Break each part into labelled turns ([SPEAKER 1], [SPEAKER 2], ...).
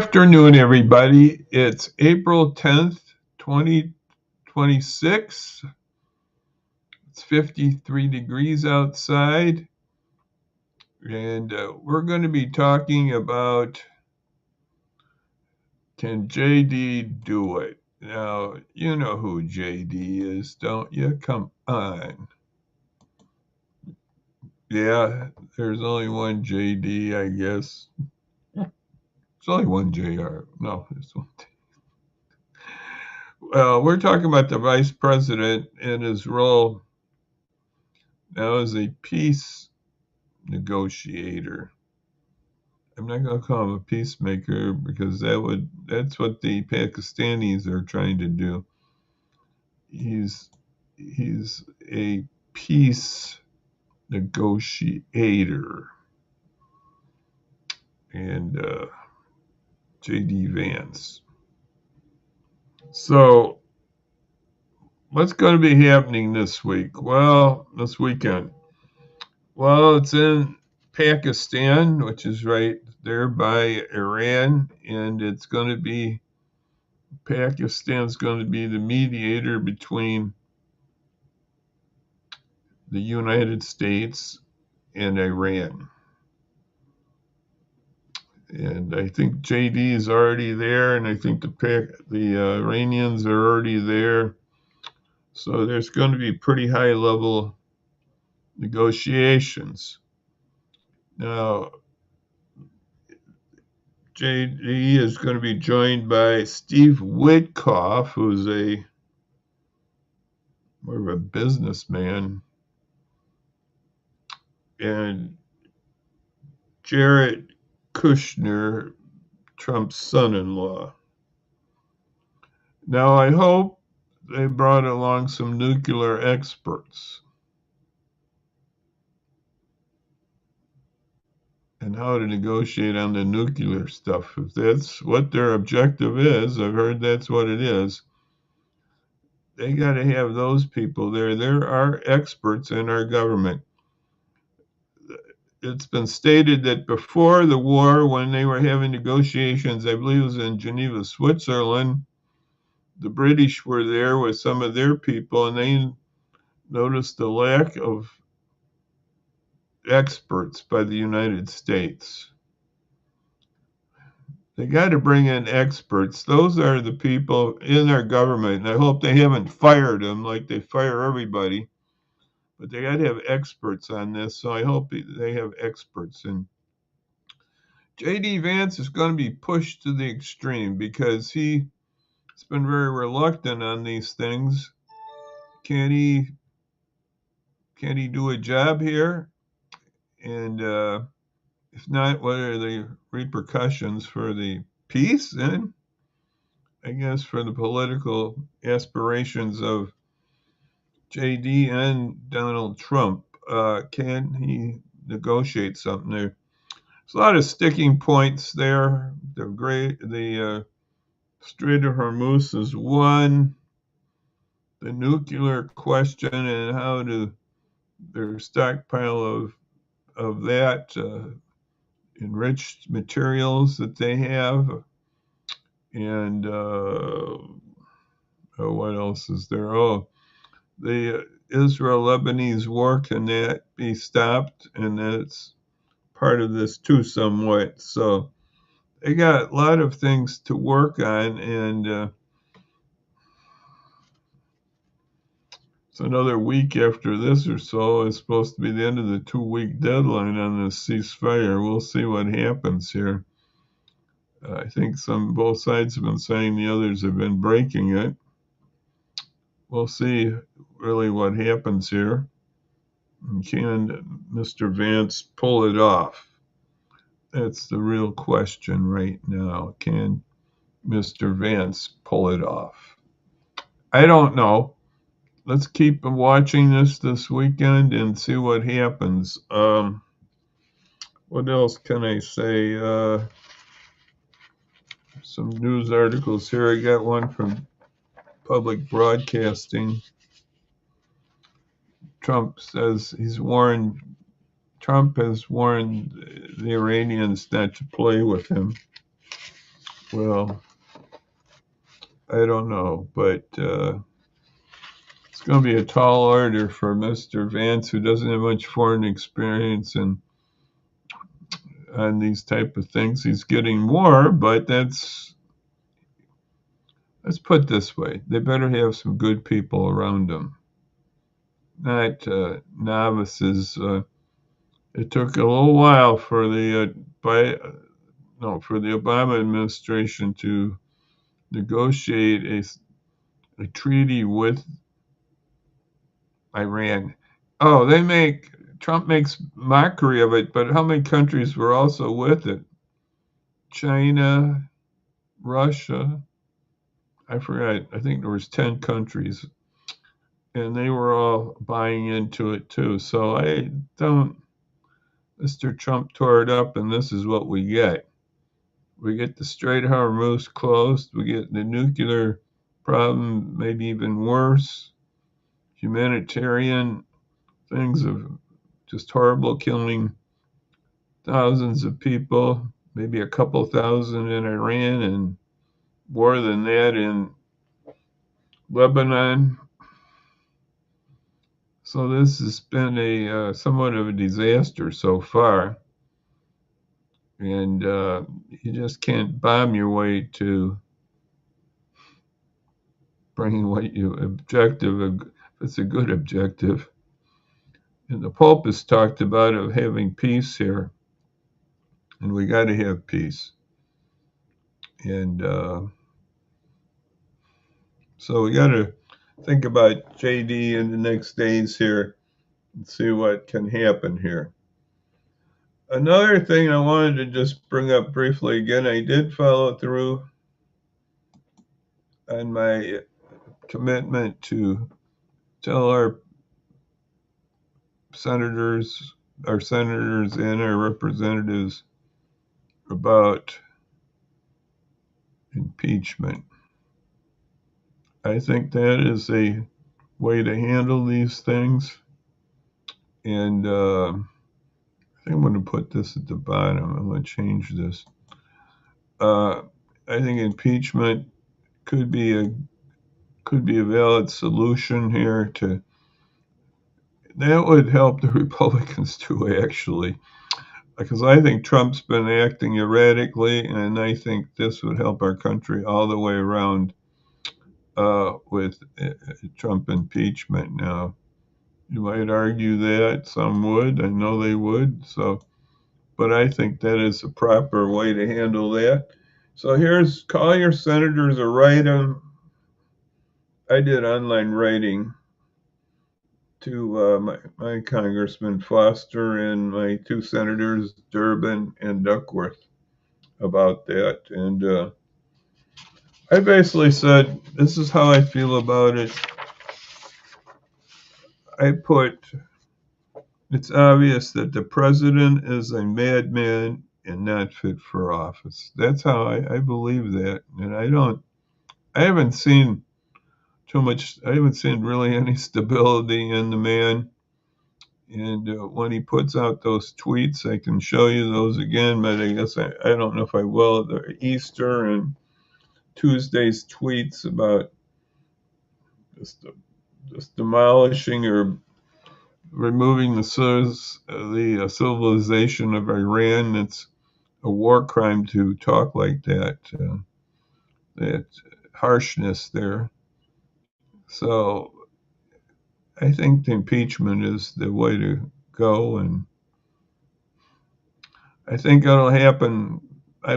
[SPEAKER 1] afternoon, everybody. It's April 10th, 2026. It's 53 degrees outside. And we're going to be talking about, can JD do it? Now, you know who JD is, don't you? Come on. Yeah, there's only one JD, I guess. There's only one JR. No, there's one. Well, we're talking about the vice president and his role now as a peace negotiator. I'm not going to call him a peacemaker because that's what the Pakistanis are trying to do. He's a peace negotiator. And JD Vance. So what's going to be happening this week? Well, this weekend. Well, it's in Pakistan, which is right there by Iran, and Pakistan's going to be the mediator between the United States and Iran. And I think JD is already there, and I think the Iranians are already there. So there's going to be pretty high level negotiations. Now, JD is going to be joined by Steve Witkoff, who's more of a businessman, and Jared Kushner, Trump's son-in-law. Now, I hope they brought along some nuclear experts and how to negotiate on the nuclear stuff. If that's what their objective is, I've heard that's what it is, they got to have those people there. There are experts in our government. It's been stated that before the war, when they were having negotiations, I believe it was in Geneva, Switzerland, the British were there with some of their people, and they noticed the lack of experts by the United States. They got to bring in experts. Those are the people in our government, and I hope they haven't fired them like they fire everybody. But they got to have experts on this, so I hope they have experts. And J.D. Vance is going to be pushed to the extreme because he's been very reluctant on these things. Can he do a job here? And if not, what are the repercussions for the peace and I guess for the political aspirations of JD and Donald Trump? Can he negotiate something there? There's a lot of sticking points there. The Strait of Hormuz is one. The nuclear question and how to their stockpile of that enriched materials that they have, and what else is there? Oh, the Israel-Lebanese war, can that be stopped? And that's part of this too, somewhat. So they got a lot of things to work on, and it's another week after this or so. It's supposed to be the end of the 2-week deadline on the ceasefire. We'll see what happens here. I think both sides have been saying the others have been breaking it. We'll see really what happens here. Can Mr. Vance pull it off? That's the real question right now. Can Mr. Vance pull it off? I don't know. Let's keep watching this weekend and see what happens. What else can I say? Some news articles here. I got one from Public Broadcasting. Trump has warned the Iranians not to play with him. Well, I don't know, but it's going to be a tall order for Mr. Vance, who doesn't have much foreign experience and on these type of things. He's getting more, but let's put it this way: they better have some good people around them, not novices. It took a little while for for the Obama administration to negotiate a treaty with Iran. Oh, Trump makes mockery of it, but how many countries were also with it? China, Russia. I forgot. I think there was 10 countries, and they were all buying into it too. So I don't. Mr. Trump tore it up, and this is what we get. We get the Strait of Hormuz closed. We get the nuclear problem, maybe even worse. Humanitarian things of just horrible, killing thousands of people, maybe a couple thousand in Iran, and more than that in Lebanon. So this has been a somewhat of a disaster so far, and you just can't bomb your way to bringing what you objective. If it's a good objective, and the Pope has talked about of having peace here, and we got to have peace, and so we got to think about JD in the next days here and see what can happen here. Another thing I wanted to just bring up briefly again, I did follow through on my commitment to tell our senators and our representatives about impeachment. I think that is a way to handle these things. And I think I'm going to put this at the bottom. I'm going to change this. I think impeachment could be a valid solution here. That would help the Republicans too, actually, because I think Trump's been acting erratically, and I think this would help our country all the way around with Trump impeachment. Now, you might argue that some would. I know they would. So, but I think that is a proper way to handle that. So call your senators or write them. I did online writing to my Congressman Foster and my two senators, Durbin and Duckworth, about that. And I basically said, this is how I feel about it. I put, it's obvious that the president is a madman and not fit for office. That's how I believe that. And I haven't seen I haven't seen really any stability in the man. And when he puts out those tweets, I can show you those again, but I guess I don't know if I will. The Easter and Tuesday's tweets about just demolishing or removing the civilization of Iran. It's a war crime to talk like that. That harshness there. So I think the impeachment is the way to go, and I think it'll happen. I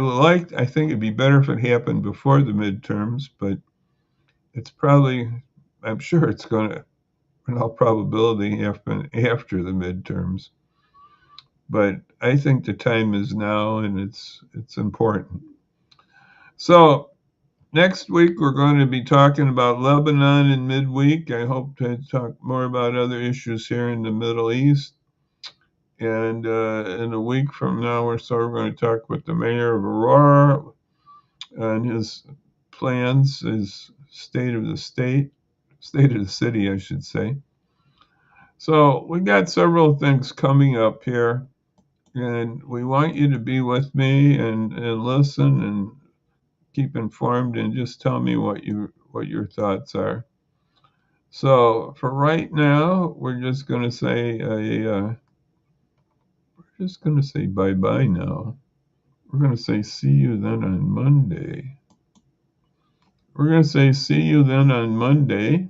[SPEAKER 1] think it'd be better if it happened before the midterms, but I'm sure it's going to, in all probability, happen after the midterms. But I think the time is now, and it's important. So next week we're going to be talking about Lebanon in midweek. I hope to talk more about other issues here in the Middle East. And in a week from now or so, we're going to talk with the mayor of Aurora on his plans, his state of the city, I should say. So we got several things coming up here, and we want you to be with me and listen and keep informed and just tell me what your thoughts are. So for right now, we're just going to say bye bye now. We're going to say see you then on Monday. We're going to say see you then on Monday.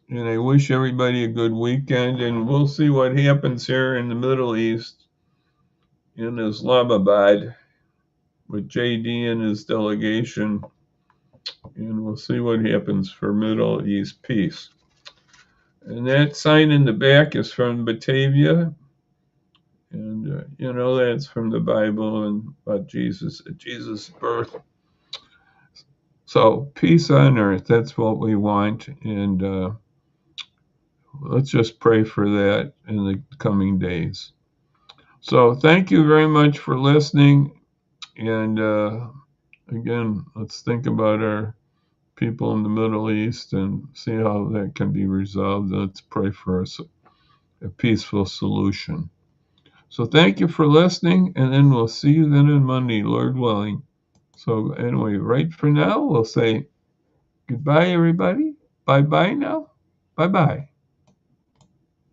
[SPEAKER 1] And I wish everybody a good weekend. And we'll see what happens here in the Middle East, in Islamabad, with JD and his delegation. And we'll see what happens for Middle East peace. And that sign in the back is from Batavia. And, that's from the Bible and about Jesus' birth. So peace on earth, that's what we want. And let's just pray for that in the coming days. So thank you very much for listening. And again, let's think about our people in the Middle East and see how that can be resolved. Let's pray for a peaceful solution. So thank you for listening, and then we'll see you then on Monday, Lord willing. So anyway, right for now, we'll say goodbye, everybody. Bye-bye now. Bye-bye.